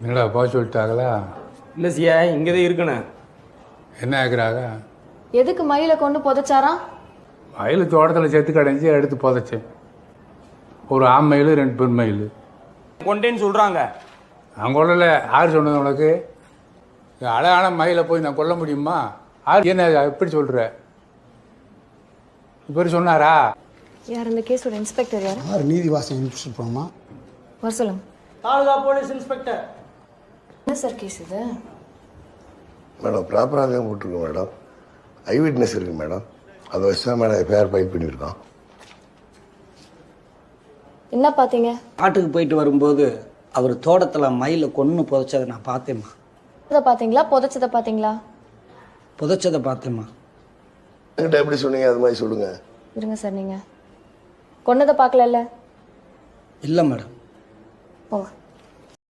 என்னடா போக சொல்லிட்டாங்களா? இல்லை சியா, இங்கே தான் இருக்கணும். என்ன ஆகுறாங்க? எதுக்கு மயிலை கொண்டு புதைச்சாராம்? மயில் தோட்டத்தில் செத்து கடைஞ்சி எடுத்து புதைச்சேன். ஒரு ஆண் மயில் 2 பெண் மயில் கொண்டேன்னு சொல்கிறாங்க. நான் கொல்லலை. யார் சொன்னது உனக்கு? அழகான மயிலை போய் நான் கொல்ல முடியுமா? யார் என்ன எப்படி சொல்கிற? இப்போ சொன்னாரா? யார் இந்த கேஸோட இன்ஸ்பெக்டர்? யார்? நீதிவாசன் இன்ஸ்பெக்டர் போனோமா? வர சொல்லுங்க. Taluka police inspector. என்ன சார் கேஸ் இது? மேடம் ப்ராப்பராக தான் போட்டிருக்கோம் மேடம். ஐ விட்னஸ் இருக்குது மேடம். அதை வச்சு தான் மேடம் எஃப்ஐஆர் ஃபைல் பண்ணியிருக்கோம். என்ன பார்த்தீங்க? காட்டுக்கு போயிட்டு வரும்போது அவர் தோட்டத்தில் மயிலை கொன்று புதைச்சதை நான் பார்த்தேம்மா. இதை பார்த்தீங்களா புதைச்சதை பார்த்தீங்களா? புதைச்சதை பார்த்தேம்மா. என்கிட்ட எப்படி சொன்னீங்க அது மாதிரி சொல்லுங்கள். இருங்க சார், நீங்கள் கொன்னதை பார்க்கல? இல்லை மேடம். போங்க.